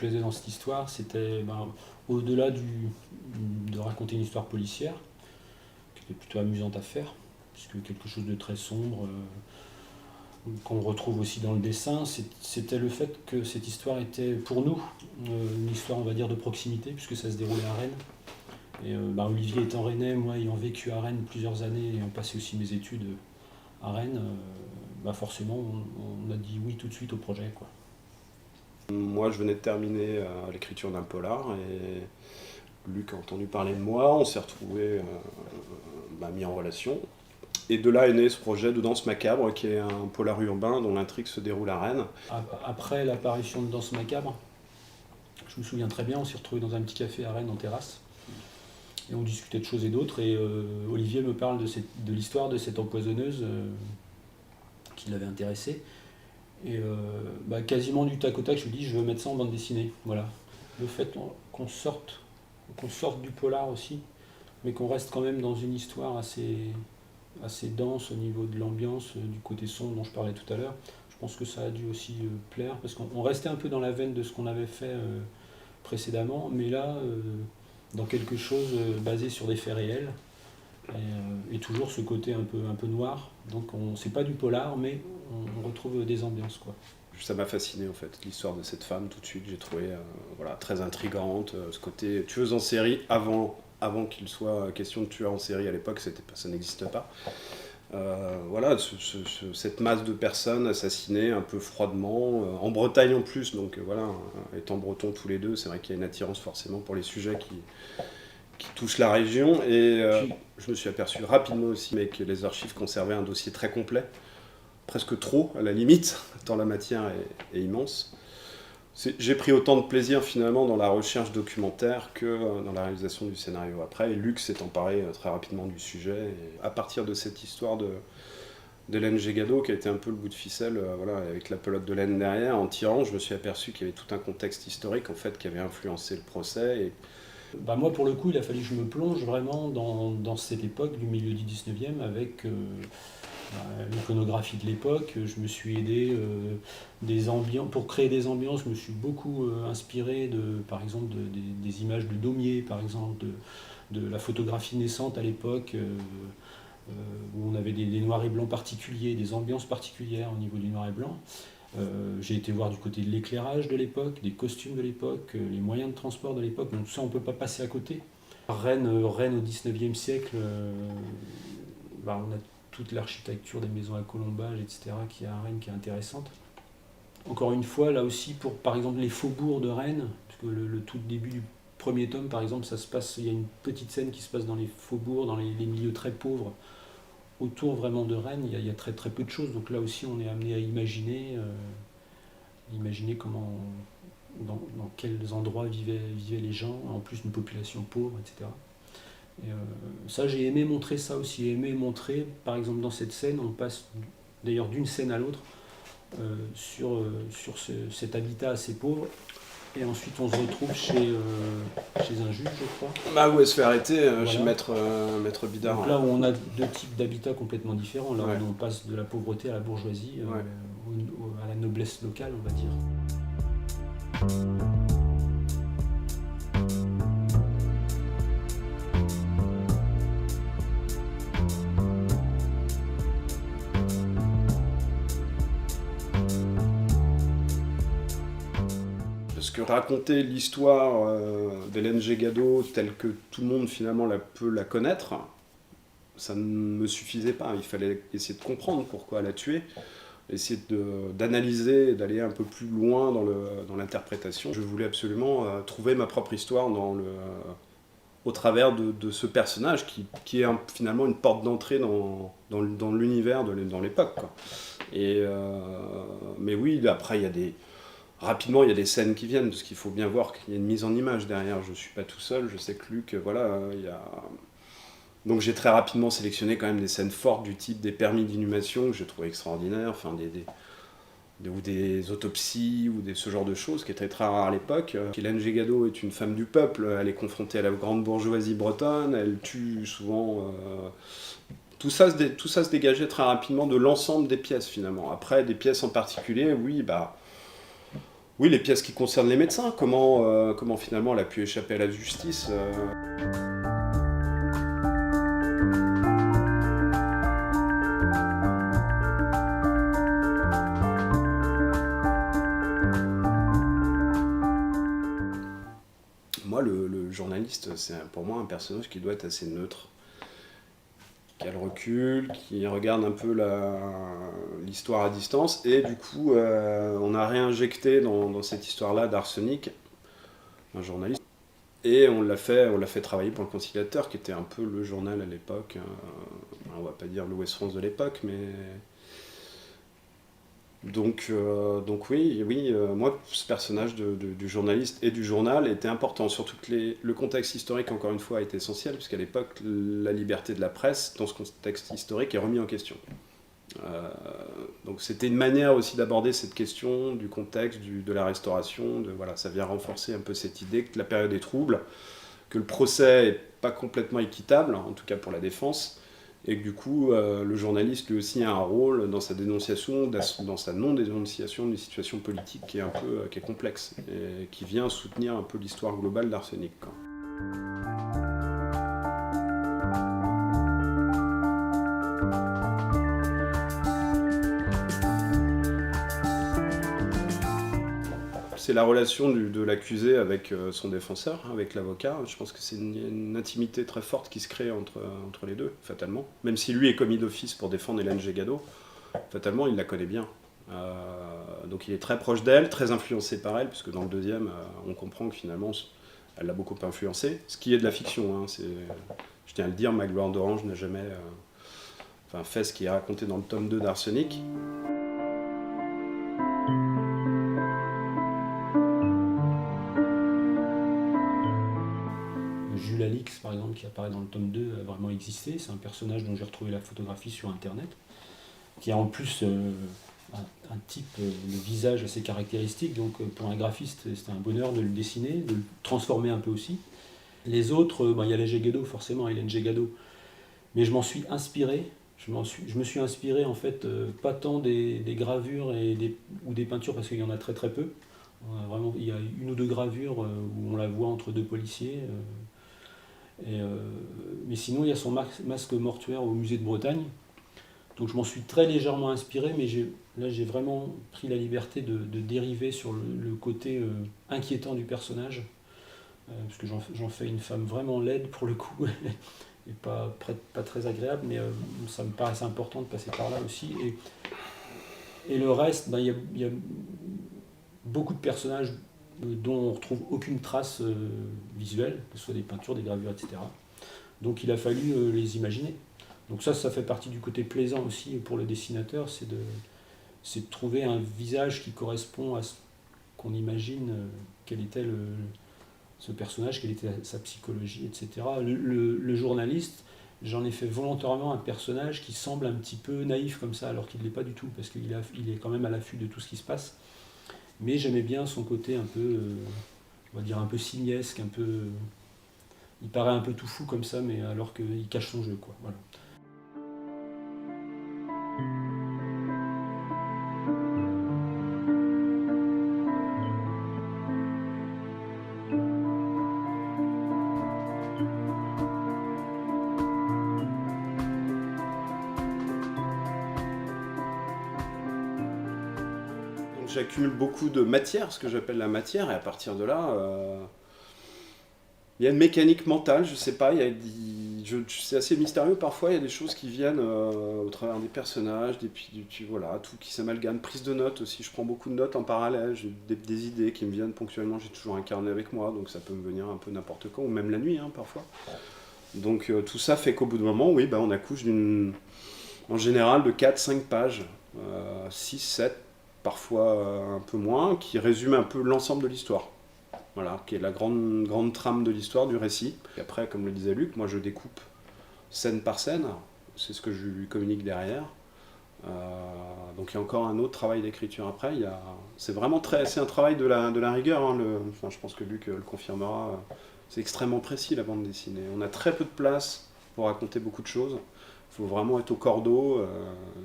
plaisait dans cette histoire, c'était au-delà de raconter une histoire policière, qui était plutôt amusante à faire, puisque quelque chose de très sombre, qu'on retrouve aussi dans le dessin, c'était le fait que cette histoire était pour nous une histoire, on va dire, de proximité, puisque ça se déroulait à Rennes. Et Olivier étant rennais, moi ayant vécu à Rennes plusieurs années et ayant passé aussi mes études à Rennes, forcément on a dit oui tout de suite au projet, quoi. Moi, je venais de terminer l'écriture d'un polar et Luc a entendu parler de moi, on s'est retrouvés mis en relation. Et de là est né ce projet de Danse Macabre, qui est un polar urbain dont l'intrigue se déroule à Rennes. Après l'apparition de Danse Macabre, je me souviens très bien, on s'est retrouvés dans un petit café à Rennes en terrasse. Et on discutait de choses et d'autres, et Olivier me parle de l'histoire de cette empoisonneuse qui l'avait intéressé. Et quasiment du tac au tac, je lui dis je veux mettre ça en bande dessinée. Voilà. Le fait qu'on sorte du polar aussi, mais qu'on reste quand même dans une histoire assez dense au niveau de l'ambiance, du côté sombre dont je parlais tout à l'heure, je pense que ça a dû aussi plaire, parce qu'on restait un peu dans la veine de ce qu'on avait fait précédemment, mais là, dans quelque chose basé sur des faits réels, et toujours ce côté un peu noir. Donc c'est pas du polar, mais on retrouve des ambiances, quoi. Ça m'a fasciné en fait, l'histoire de cette femme tout de suite, j'ai trouvé très intrigante, ce côté tueuse en série avant qu'il soit question de tueur en série à l'époque, ça n'existe pas. Cette masse de personnes assassinées un peu froidement, en Bretagne en plus, donc étant bretons tous les deux, c'est vrai qu'il y a une attirance forcément pour les sujets qui touchent la région, et je me suis aperçu rapidement aussi que les archives conservaient un dossier très complet, presque trop à la limite, tant la matière est immense. J'ai pris autant de plaisir finalement dans la recherche documentaire que dans la réalisation du scénario. Après, Luc s'est emparé très rapidement du sujet, et à partir de cette histoire d'Hélène Gégado, qui a été un peu le bout de ficelle, avec la pelote de laine derrière, en tirant, je me suis aperçu qu'il y avait tout un contexte historique en fait, qui avait influencé le procès. Moi, pour le coup, il a fallu que je me plonge vraiment dans cette époque du milieu du 19e avec l'iconographie de l'époque. Je me suis aidé pour créer des ambiances. Je me suis beaucoup inspiré par exemple des images de Daumier, par exemple, de la photographie naissante à l'époque, où on avait des noirs et blancs particuliers, des ambiances particulières au niveau du noir et blanc. J'ai été voir du côté de l'éclairage de l'époque, des costumes de l'époque, les moyens de transport de l'époque, donc tout ça on ne peut pas passer à côté. Rennes au 19e siècle, on a toute l'architecture des maisons à colombage, etc., qui est à Rennes, qui est intéressante. Encore une fois, là aussi, pour par exemple les faubourgs de Rennes, parce que le tout début du premier tome, par exemple, il y a une petite scène qui se passe dans les faubourgs, dans les milieux très pauvres, autour vraiment de Rennes, il y a très très peu de choses. Donc là aussi, on est amené à imaginer comment, dans quels endroits vivaient les gens, en plus une population pauvre, etc. Et ça, j'ai aimé montrer ça aussi. J'ai aimé montrer, par exemple, dans cette scène, on passe d'ailleurs d'une scène à l'autre sur cet habitat assez pauvre. Et ensuite, on se retrouve chez un juge, je crois. Où elle se fait arrêter, chez Maître Bidard. Donc là où on a deux types d'habitats complètement différents. Là où on passe de la pauvreté à la bourgeoisie, à la noblesse locale, on va dire. Parce que raconter l'histoire d'Hélène Gégado telle que tout le monde finalement peut la connaître, ça ne me suffisait pas. Il fallait essayer de comprendre pourquoi elle a tué, essayer d'analyser, d'aller un peu plus loin dans l'interprétation. Je voulais absolument trouver ma propre histoire au travers de ce personnage qui est finalement une porte d'entrée dans l'univers dans l'époque, quoi. Mais oui, après rapidement, il y a des scènes qui viennent, parce qu'il faut bien voir qu'il y a une mise en image derrière. Je ne suis pas tout seul, je sais que Luc, Donc j'ai très rapidement sélectionné quand même des scènes fortes du type des permis d'inhumation, que j'ai trouvé extraordinaires, enfin ou des autopsies, ou ce genre de choses, qui étaient très rares à l'époque. Hélène Gégado est une femme du peuple, elle est confrontée à la grande bourgeoisie bretonne, elle tue souvent... Tout ça se dégageait très rapidement de l'ensemble des pièces, finalement. Après, des pièces en particulier, oui, Oui, les pièces qui concernent les médecins, comment finalement elle a pu échapper à la justice. Moi, le journaliste, c'est pour moi un personnage qui doit être assez neutre, qui a le recul, qui regarde un peu l'histoire à distance, et du coup, on a réinjecté dans cette histoire-là d'Arsenic, un journaliste, et on l'a fait travailler pour le Conciliateur, qui était un peu le journal à l'époque, on va pas dire l'Ouest France de l'époque, mais donc oui, moi, ce personnage du journaliste et du journal était important, surtout que le contexte historique, encore une fois, est essentiel, puisqu'à l'époque, la liberté de la presse, dans ce contexte historique, est remis en question. Donc c'était une manière aussi d'aborder cette question du contexte, de la restauration, voilà, ça vient renforcer un peu cette idée que la période est trouble, que le procès n'est pas complètement équitable, en tout cas pour la défense, et que du coup, le journaliste lui aussi a un rôle dans sa dénonciation, dans sa non-dénonciation d'une situation politique qui est complexe, et qui vient soutenir un peu l'histoire globale d'Arsenic, quoi. C'est la relation de l'accusé avec son défenseur, avec l'avocat. Je pense que c'est une intimité très forte qui se crée entre les deux, fatalement. Même si lui est commis d'office pour défendre Hélène Gégado, fatalement, il la connaît bien. Donc il est très proche d'elle, très influencé par elle, puisque dans le deuxième, on comprend que finalement, elle l'a beaucoup influencé. Ce qui est de la fiction, hein, je tiens à le dire, Magloire d'Orange n'a jamais fait ce qui est raconté dans le tome 2 d'Arsenic. Jules Alix, par exemple, qui apparaît dans le tome 2, a vraiment existé. C'est un personnage dont j'ai retrouvé la photographie sur Internet, qui a en plus un type de visage assez caractéristique. Donc pour un graphiste, c'était un bonheur de le dessiner, de le transformer un peu aussi. Les autres, il y a les Gégado, forcément, Hélène Gégado. Mais je m'en suis inspiré. Je me suis inspiré, en fait, pas tant des gravures ou des peintures, parce qu'il y en a très très peu. Il y a une ou deux gravures où on la voit entre deux policiers. Mais sinon, il y a son masque mortuaire au musée de Bretagne. Donc je m'en suis très légèrement inspiré, mais là j'ai vraiment pris la liberté de dériver sur le côté inquiétant du personnage, parce que j'en fais une femme vraiment laide pour le coup, et pas très agréable, mais ça me paraissait important de passer par là aussi. Et le reste, il y a beaucoup de personnages dont on ne retrouve aucune trace visuelle, que ce soit des peintures, des gravures, etc. Donc il a fallu les imaginer. Donc ça fait partie du côté plaisant aussi pour le dessinateur, c'est de trouver un visage qui correspond à ce qu'on imagine, quel était ce personnage, quelle était sa psychologie, etc. Le journaliste, j'en ai fait volontairement un personnage qui semble un petit peu naïf comme ça, alors qu'il ne l'est pas du tout, parce qu'il est quand même à l'affût de tout ce qui se passe. Mais j'aimais bien son côté un peu, on va dire un peu simiesque, il paraît un peu tout fou comme ça, mais alors qu'il cache son jeu, quoi. Voilà. J'accumule beaucoup de matière, ce que j'appelle la matière, et à partir de là, il y a une mécanique mentale, je sais pas, c'est assez mystérieux parfois, il y a des choses qui viennent au travers des personnages, voilà, tout qui s'amalgame, prise de notes aussi, je prends beaucoup de notes en parallèle, j'ai des idées qui me viennent ponctuellement, j'ai toujours un carnet avec moi, donc ça peut me venir un peu n'importe quand, ou même la nuit parfois. Donc tout ça fait qu'au bout d'un moment, oui, on accouche en général de 4-5 pages, 6-7, parfois un peu moins, qui résume un peu l'ensemble de l'histoire. Voilà, qui est la grande trame de l'histoire, du récit. Et après, comme le disait Luc, moi je découpe scène par scène, c'est ce que je lui communique derrière. Donc il y a encore un autre travail d'écriture après. C'est vraiment c'est un travail de la rigueur. Hein, je pense que Luc le confirmera. C'est extrêmement précis la bande dessinée. On a très peu de place pour raconter beaucoup de choses. Il faut vraiment être au cordeau.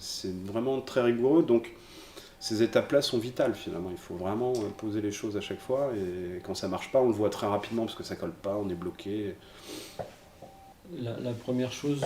C'est vraiment très rigoureux. Donc ces étapes-là sont vitales finalement. Il faut vraiment poser les choses à chaque fois, et quand ça marche pas, on le voit très rapidement parce que ça colle pas, on est bloqué. La première chose,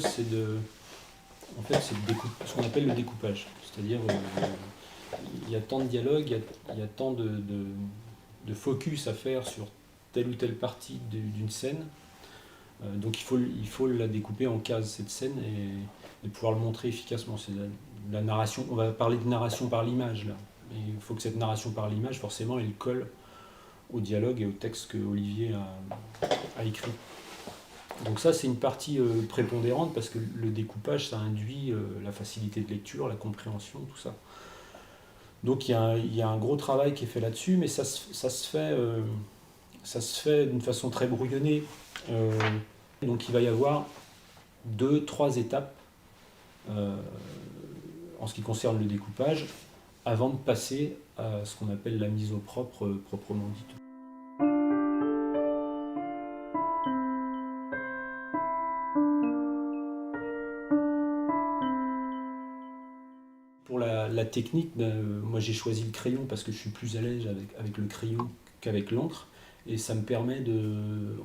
c'est c'est ce qu'on appelle le découpage. C'est-à-dire, il y a tant de dialogue, il y a tant de focus à faire sur telle ou telle partie d'une scène. Donc il faut la découper en cases, cette scène, et pouvoir le montrer efficacement. C'est la narration. On va parler de narration par l'image là. Et il faut que cette narration par l'image, forcément, elle colle au dialogue et au texte que Olivier a écrit. Donc ça, c'est une partie prépondérante, parce que le découpage, ça induit la facilité de lecture, la compréhension, tout ça. Donc il y a un gros travail qui est fait là-dessus, mais ça se fait d'une façon très brouillonnée. Donc il va y avoir 2-3 étapes en ce qui concerne le découpage, avant de passer à ce qu'on appelle la mise au propre proprement dite. Pour la technique, moi j'ai choisi le crayon parce que je suis plus à l'aise avec le crayon qu'avec l'encre, et ça me permet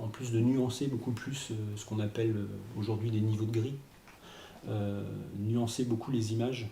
en plus de nuancer beaucoup plus ce qu'on appelle aujourd'hui des niveaux de gris, nuancer beaucoup les images.